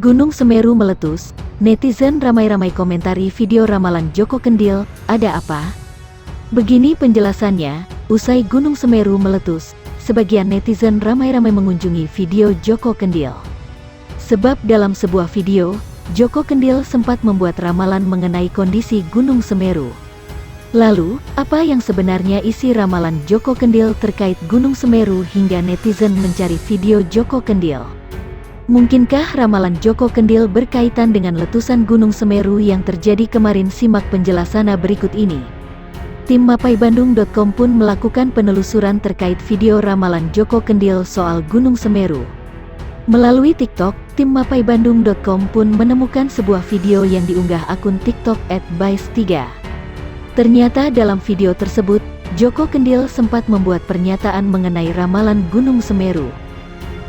Gunung Semeru meletus, netizen ramai-ramai komentari video ramalan Joko Kendil, ada apa? Begini penjelasannya, usai Gunung Semeru meletus, sebagian netizen ramai-ramai mengunjungi video Joko Kendil. Sebab dalam sebuah video, Joko Kendil sempat membuat ramalan mengenai kondisi Gunung Semeru. Lalu, apa yang sebenarnya isi ramalan Joko Kendil terkait Gunung Semeru hingga netizen mencari video Joko Kendil? Mungkinkah ramalan Joko Kendil berkaitan dengan letusan Gunung Semeru yang terjadi kemarin? Simak penjelasannya berikut ini. Tim mapaibandung.com pun melakukan penelusuran terkait video ramalan Joko Kendil soal Gunung Semeru. Melalui TikTok, tim mapaibandung.com pun menemukan sebuah video yang diunggah akun TikTok @bais3. Ternyata dalam video tersebut, Joko Kendil sempat membuat pernyataan mengenai ramalan Gunung Semeru.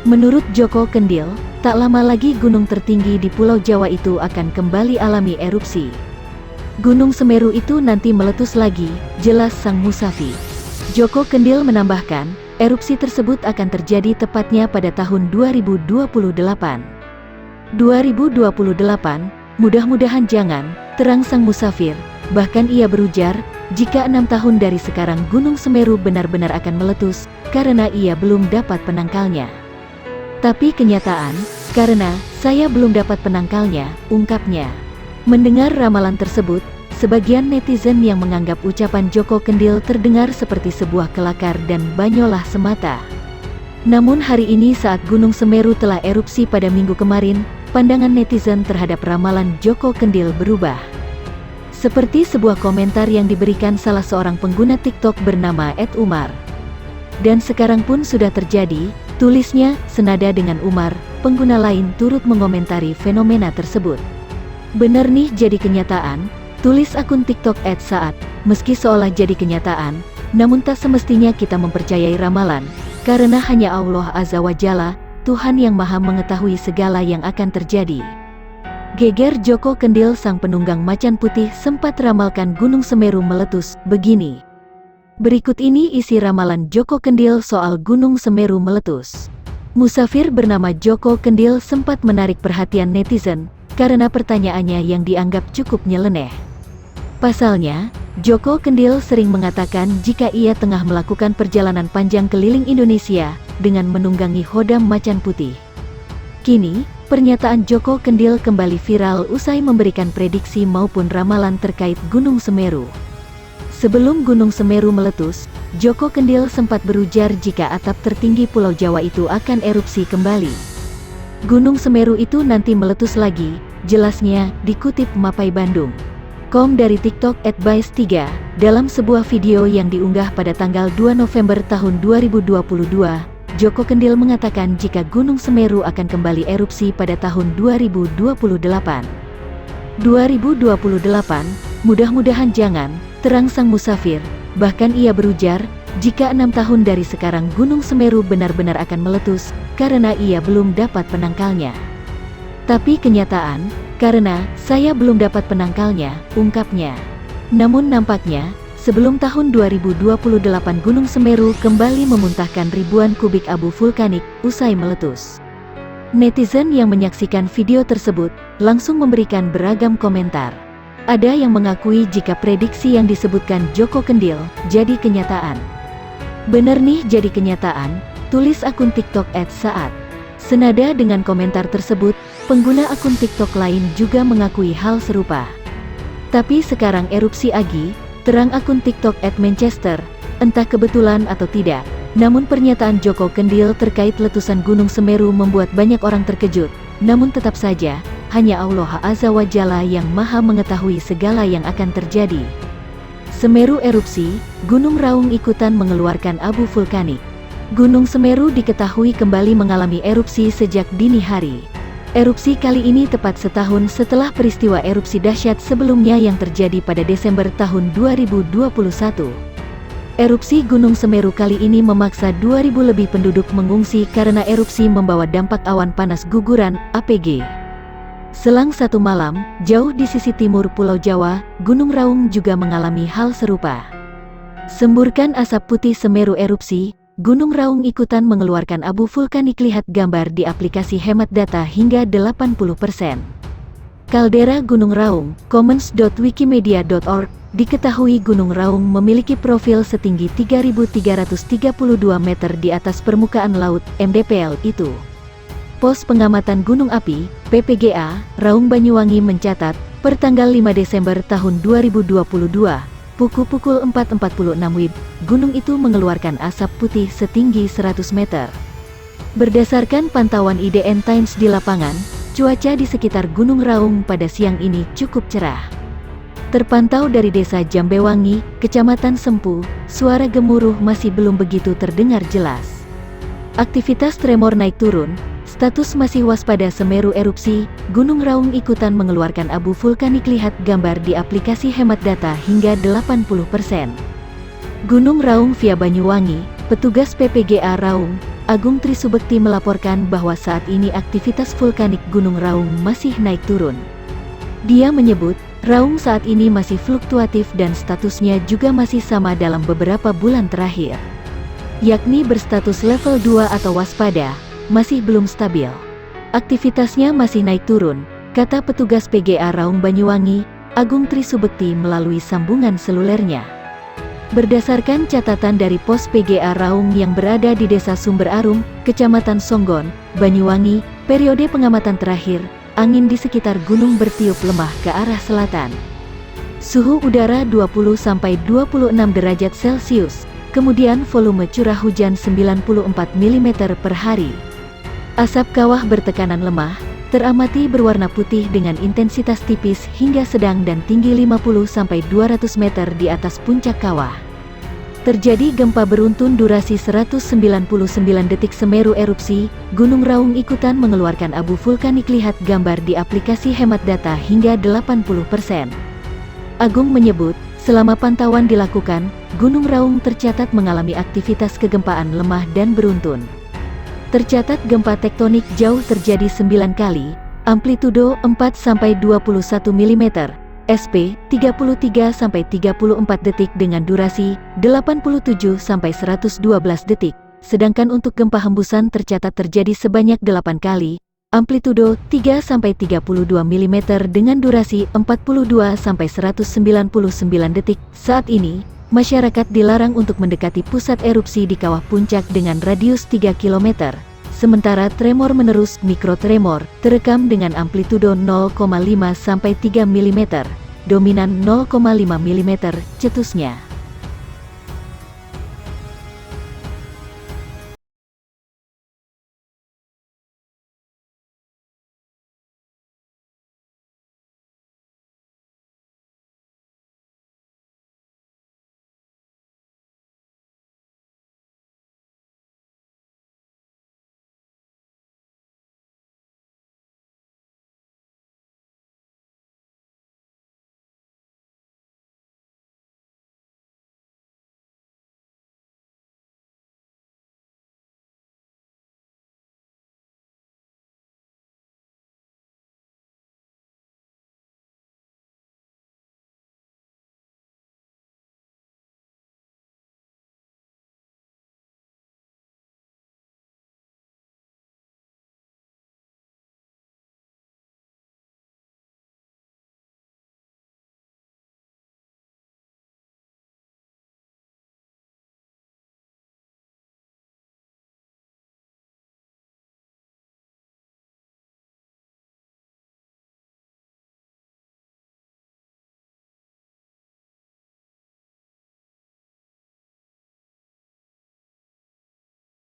Menurut Joko Kendil, tak lama lagi gunung tertinggi di Pulau Jawa itu akan kembali alami erupsi. Gunung Semeru itu nanti meletus lagi, jelas sang Musafi. Joko Kendil menambahkan, erupsi tersebut akan terjadi tepatnya pada tahun 2028. 2028, mudah-mudahan jangan, terang sang musafir. Bahkan ia berujar, jika 6 tahun dari sekarang Gunung Semeru benar-benar akan meletus, karena ia belum dapat penangkalnya. Tapi kenyataan, karena saya belum dapat penangkalnya, ungkapnya. Mendengar ramalan tersebut, sebagian netizen yang menganggap ucapan Joko Kendil terdengar seperti sebuah kelakar dan banyolah semata. Namun hari ini saat Gunung Semeru telah erupsi pada minggu kemarin, pandangan netizen terhadap ramalan Joko Kendil berubah. Seperti sebuah komentar yang diberikan salah seorang pengguna TikTok bernama @Umar. Dan sekarang pun sudah terjadi, tulisnya, senada dengan Umar, pengguna lain turut mengomentari fenomena tersebut. Benar nih jadi kenyataan, tulis akun TikTok @saat, meski seolah jadi kenyataan, namun tak semestinya kita mempercayai ramalan, karena hanya Allah Azza wa Jalla, Tuhan yang maha mengetahui segala yang akan terjadi. Geger Joko Kendil sang penunggang macan putih sempat ramalkan Gunung Semeru meletus, begini. Berikut ini isi ramalan Joko Kendil soal Gunung Semeru meletus. Musafir bernama Joko Kendil sempat menarik perhatian netizen, karena pertanyaannya yang dianggap cukup nyeleneh. Pasalnya, Joko Kendil sering mengatakan jika ia tengah melakukan perjalanan panjang keliling Indonesia, dengan menunggangi Hodam Macan Putih. Kini, pernyataan Joko Kendil kembali viral usai memberikan prediksi maupun ramalan terkait Gunung Semeru. Sebelum Gunung Semeru meletus, Joko Kendil sempat berujar jika atap tertinggi Pulau Jawa itu akan erupsi kembali. Gunung Semeru itu nanti meletus lagi, jelasnya, dikutip mapaibandung.com dari TikTok @bais3, dalam sebuah video yang diunggah pada tanggal 2 November tahun 2022, Joko Kendil mengatakan jika Gunung Semeru akan kembali erupsi pada tahun 2028. 2028, mudah-mudahan jangan, terang sang musafir. Bahkan ia berujar, jika 6 tahun dari sekarang Gunung Semeru benar-benar akan meletus, karena ia belum dapat penangkalnya. Tapi kenyataan, karena saya belum dapat penangkalnya, ungkapnya. Namun nampaknya, sebelum tahun 2028 Gunung Semeru kembali memuntahkan ribuan kubik abu vulkanik, usai meletus. Netizen yang menyaksikan video tersebut, langsung memberikan beragam komentar. Ada yang mengakui jika prediksi yang disebutkan Joko Kendil, jadi kenyataan. Bener nih jadi kenyataan, tulis akun TikTok @saat. Senada dengan komentar tersebut, pengguna akun TikTok lain juga mengakui hal serupa. Tapi sekarang erupsi lagi, terang akun TikTok @Manchester, entah kebetulan atau tidak, namun pernyataan Joko Kendil terkait letusan Gunung Semeru membuat banyak orang terkejut, namun tetap saja, hanya Allah Azza wa Jalla yang maha mengetahui segala yang akan terjadi. Semeru erupsi, Gunung Raung ikutan mengeluarkan abu vulkanik. Gunung Semeru diketahui kembali mengalami erupsi sejak dini hari. Erupsi kali ini tepat setahun setelah peristiwa erupsi dahsyat sebelumnya yang terjadi pada Desember tahun 2021. Erupsi Gunung Semeru kali ini memaksa 2.000 lebih penduduk mengungsi karena erupsi membawa dampak awan panas guguran, APG. Selang satu malam, jauh di sisi timur Pulau Jawa, Gunung Raung juga mengalami hal serupa. Semburkan asap putih Semeru erupsi, Gunung Raung ikutan mengeluarkan abu vulkanik. Lihat gambar di aplikasi hemat data hingga 80%. Kaldera Gunung Raung, commons.wikimedia.org. Diketahui Gunung Raung memiliki profil setinggi 3.332 meter di atas permukaan laut, mdpl itu. Pos Pengamatan Gunung Api, PPGA, Raung Banyuwangi mencatat, per tanggal 5 Desember tahun 2022, pukul 4.46 WIB, gunung itu mengeluarkan asap putih setinggi 100 meter. Berdasarkan pantauan IDN Times di lapangan, cuaca di sekitar Gunung Raung pada siang ini cukup cerah. Terpantau dari Desa Jambewangi, Kecamatan Sempu, suara gemuruh masih belum begitu terdengar jelas. Aktivitas tremor naik turun, status masih waspada Semeru erupsi, Gunung Raung ikutan mengeluarkan abu vulkanik. Lihat gambar di aplikasi hemat data hingga 80%. Gunung Raung via Banyuwangi, petugas PPGA Raung, Agung Trisubekti melaporkan bahwa saat ini aktivitas vulkanik Gunung Raung masih naik turun. Dia menyebut, Raung saat ini masih fluktuatif dan statusnya juga masih sama dalam beberapa bulan terakhir, yakni berstatus level 2 atau waspada, masih belum stabil. Aktivitasnya masih naik turun, kata petugas PGA Raung Banyuwangi, Agung Trisubekti melalui sambungan selulernya. Berdasarkan catatan dari pos PGA Raung yang berada di Desa Sumber Arum, Kecamatan Songgon, Banyuwangi, periode pengamatan terakhir, angin di sekitar gunung bertiup lemah ke arah selatan. Suhu udara 20-26 derajat Celcius, kemudian volume curah hujan 94 mm per hari. Asap kawah bertekanan lemah, teramati berwarna putih dengan intensitas tipis hingga sedang dan tinggi 50-200 meter di atas puncak kawah. Terjadi gempa beruntun durasi 199 detik. Semeru erupsi, Gunung Raung ikutan mengeluarkan abu vulkanik. Lihat gambar di aplikasi hemat data hingga 80%. Agung menyebut, selama pantauan dilakukan, Gunung Raung tercatat mengalami aktivitas kegempaan lemah dan beruntun. Tercatat gempa tektonik jauh terjadi 9 kali, amplitudo 4-21 mm. SP 33-34 detik dengan durasi 87-112 detik, sedangkan untuk gempa hembusan tercatat terjadi sebanyak 8 kali, amplitudo 3-32 mm dengan durasi 42-199 detik. Saat ini, masyarakat dilarang untuk mendekati pusat erupsi di kawah puncak dengan radius 3 km. Sementara tremor menerus mikrotremor terekam dengan amplitudo 0,5-3 mm, dominan 0,5 mm, cetusnya.